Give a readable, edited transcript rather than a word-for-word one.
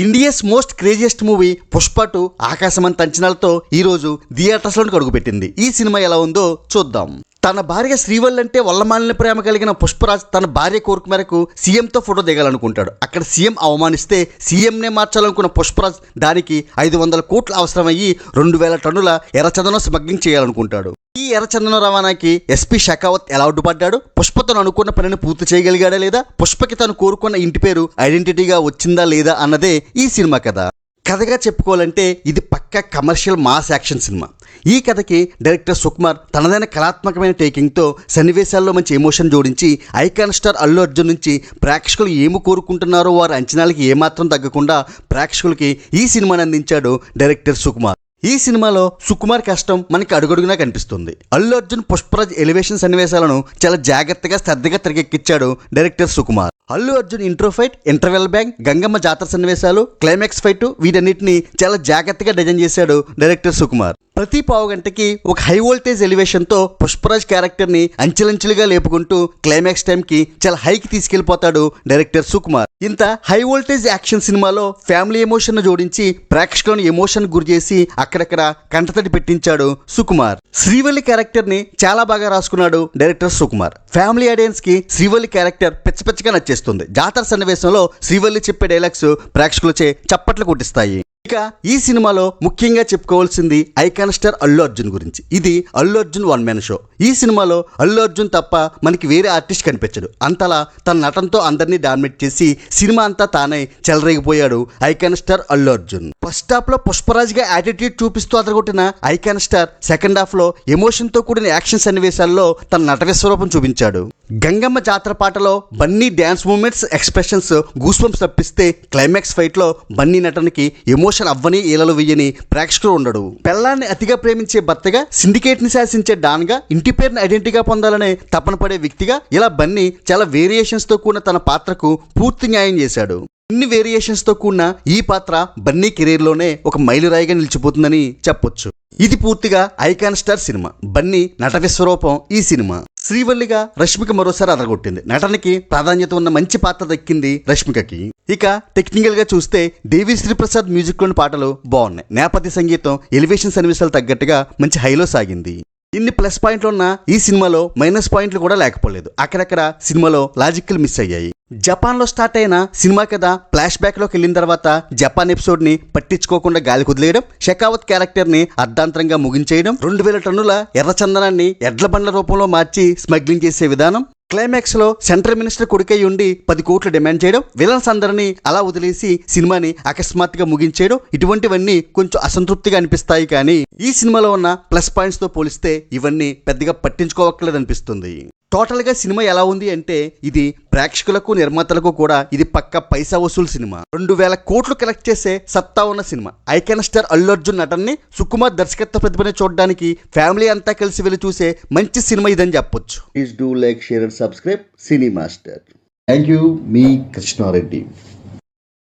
India's most craziest movie Pushpa 2 ఆకాశమంత అంచనాలతో ఈరోజు థియేటర్స్లోకి అడుగుపెట్టింది. ఈ సినిమా ఎలా ఉందో చూద్దాం. తన భార్య శ్రీవల్లి అంటే వల్లమాలిన ప్రేమ కలిగిన పుష్పరాజ్ తన భార్య కోరిక మేరకు సీఎంతో ఫోటో దిగాలనుకుంటాడు. అక్కడ సీఎం అవమానిస్తే సీఎంనే మార్చాలనుకున్న పుష్పరాజ్ దానికి 500 కోట్లు అవసరమయ్యి 2000 టన్నుల ఎర్రచందనం స్మగ్లింగ్ చేయాలనుకుంటాడు. ఈ ఎర్రచందనం రవాణాకి ఎస్పీ షెకావత్ ఎలా అడ్డుపడ్డాడు? పుష్ప తను అనుకున్న పనిని పూర్తి చేయగలిగాడా లేదా? పుష్పకి తను కోరుకున్న ఇంటి పేరు ఐడెంటిటీగా వచ్చిందా లేదా అన్నదే ఈ సినిమా కథ. కథగా చెప్పుకోవాలంటే ఇది పక్కా కమర్షియల్ మాస్ యాక్షన్ సినిమా. ఈ కథకి డైరెక్టర్ సుకుమార్ తనదైన కళాత్మకమైన టేకింగ్తో సన్నివేశాల్లో మంచి ఎమోషన్ జోడించి ఐకాన్ స్టార్ అల్లు అర్జున్ నుంచి ప్రేక్షకులు ఏమి కోరుకుంటున్నారో వారి అంచనాలకి ఏమాత్రం తగ్గకుండా ప్రేక్షకులకి ఈ సినిమాని అందించాడు డైరెక్టర్ సుకుమార్. ఈ సినిమాలో సుకుమార్ కష్టం మనకి అడుగడుగునా కనిపిస్తుంది. అల్లు అర్జున్ పుష్పరాజ్ ఎలివేషన్ సన్నివేశాలను చాలా జాగ్రత్తగా శ్రద్ధగా తెరకెక్కించాడు director Sukumar. Allu Arjun intro fight, interval bang, Gangamma Jatara సన్నివేశాలు, క్లైమాక్స్ ఫైట్ వీటన్నిటిని చాలా జాగ్రత్తగా డిజైన్ చేశాడు డైరెక్టర్ సుకుమార్. ప్రతి పావు గంటకి ఒక హై వోల్టేజ్ ఎలివేషన్తో పుష్పరాజ్ క్యారెక్టర్ని అంచెలంచెలుగా లేపుకుంటూ క్లైమాక్స్ టైంకి చాలా హైకి తీసుకెళ్లిపోతాడు డైరెక్టర్ సుకుమార్. ఇంత హై వోల్టేజ్ యాక్షన్ సినిమాలో ఫ్యామిలీ ఎమోషన్ జోడించి ప్రేక్షకులను ఎమోషన్ గురి చేసి అక్కడక్కడ కంటతడి పెట్టించాడు సుకుమార్. శ్రీవల్లి క్యారెక్టర్ని చాలా బాగా రాసుకున్నాడు డైరెక్టర్ సుకుమార్. ఫ్యామిలీ ఆడియన్స్ కి శ్రీవల్లి క్యారెక్టర్ పిచ్చపిచ్చగా నచ్చేస్తుంది. జాతర సన్నివేశంలో శ్రీవల్లి చెప్పే డైలాగ్స్ ప్రేక్షకులచే చప్పట్లు కొట్టిస్తాయి. ఇక ఈ సినిమాలో ముఖ్యంగా చెప్పుకోవాల్సింది ఐకాన్ స్టార్ అల్లు అర్జున్ గురించి. ఇది Allu Arjun one man show. ఈ సినిమాలో అల్లు అర్జున్ తప్ప మనకి వేరే ఆర్టిస్ట్ కనిపించడు. అంతలా తన నటనతో అందరినీ డామినేట్ చేసి సినిమా అంతా తానే చెలరేగిపోయాడు icon star Allu Arjun. First half లో పుష్పరాజ్ గా యాటిట్యూడ్ చూపిస్తూ అదరగొట్టిన ఐకాన్ స్టార్ సెకండ్ హాఫ్ లో ఎమోషన్ తో కూడిన యాక్షన్ సన్నివేశాల్లో తన నట విశ్వరూపం చూపించాడు. గంగమ్మ జాతర పాటలో Bunny dance movements, expressions goosebumps తప్పిస్తే క్లైమాక్స్ ఫైట్ లో బన్నీ నటనకి ఎమోషన్ అవ్వని ఈలలు వెయ్యని ప్రేక్షకులు ఉండడు. పెళ్ళాన్ని అతిగా ప్రేమించే భర్తగా, సిండికేట్ ని శాసించే డాన్ గా, ఇంటి పేరుని ఐడెంటిటీగా పొందాలనే తపన పడే వ్యక్తిగా ఇలా బన్నీ చాలా వేరియేషన్స్ తో కూడిన తన పాత్రకు పూర్తి న్యాయం చేశాడు. ఇన్ని వేరియేషన్స్ తో కూడిన ఈ పాత్ర బన్నీ కెరీర్ లోనే ఒక మైలురాయిగా నిలిచిపోతుందని చెప్పొచ్చు. ఇది పూర్తిగా ఐకాన్ స్టార్ సినిమా. బన్నీ నట విశ్వరూపం ఈ సినిమా. శ్రీవల్లిగా రష్మిక మరోసారి అదరగొట్టింది. నటనకి ప్రాధాన్యత ఉన్న మంచి పాత్ర దక్కింది రష్మికకి. ఇక టెక్నికల్ గా చూస్తే దేవి శ్రీప్రసాద్ మ్యూజిక్ లోని పాటలు బాగున్నాయి. నేపథ్య సంగీతం ఎలివేషన్ సన్నివేశాలు తగ్గట్టుగా మంచి హైలో సాగింది. ఇన్ని ప్లస్ పాయింట్లు ఉన్న ఈ సినిమాలో మైనస్ పాయింట్లు కూడా లేకపోలేదు. అక్కడక్కడ సినిమాలో లాజిక్లు మిస్ అయ్యాయి. జపాన్లో స్టార్ట్ అయిన సినిమా కథ ఫ్లాష్ బ్యాక్లోకి వెళ్ళిన తర్వాత జపాన్ ఎపిసోడ్ని పట్టించుకోకుండా గాలి కుదిలేయడం, షెకావత్ క్యారెక్టర్ని అర్ధాంతరంగా ముగించేయడం, 2000 టన్నుల ఎర్రచందనాన్ని ఎడ్ల బండ్ల రూపంలో మార్చి స్మగ్లింగ్ చేసే విధానం, క్లైమాక్స్ లో సెంట్రల్ మినిస్టర్ కొడుకై ఉండి 10 కోట్లు డిమాండ్ చేయడం, విలన్స్ అందరినీ అలా వదిలేసి సినిమాని అకస్మాత్తుగా ముగించేయడం, ఇటువంటివన్నీ కొంచెం అసంతృప్తిగా అనిపిస్తాయి. కానీ ఈ సినిమాలో ఉన్న ప్లస్ పాయింట్స్ తో పోలిస్తే ఇవన్నీ పెద్దగా పట్టించుకోవట్లేదు అనిపిస్తుంది. టోటల్ గా సినిమా ఎలా ఉంది అంటే ఇది ప్రేక్షకులకు నిర్మాతలకు కూడా ఇది పక్క పైసా వసూలు సినిమా. 2000 కోట్లు కలెక్ట్ చేసే సత్తా ఉన్న సినిమా. ఐకాన్ స్టార్ అల్లు అర్జున్ నటన్ని, సుకుమార్ దర్శకత్వ ప్రతిభని చూడడానికి ఫ్యామిలీ అంతా కలిసి వెళ్ళి చూసే మంచి సినిమా ఇదని చెప్పొచ్చు. Please do like, share and subscribe cine master. Thank you. మీ కృష్ణారెడ్డి.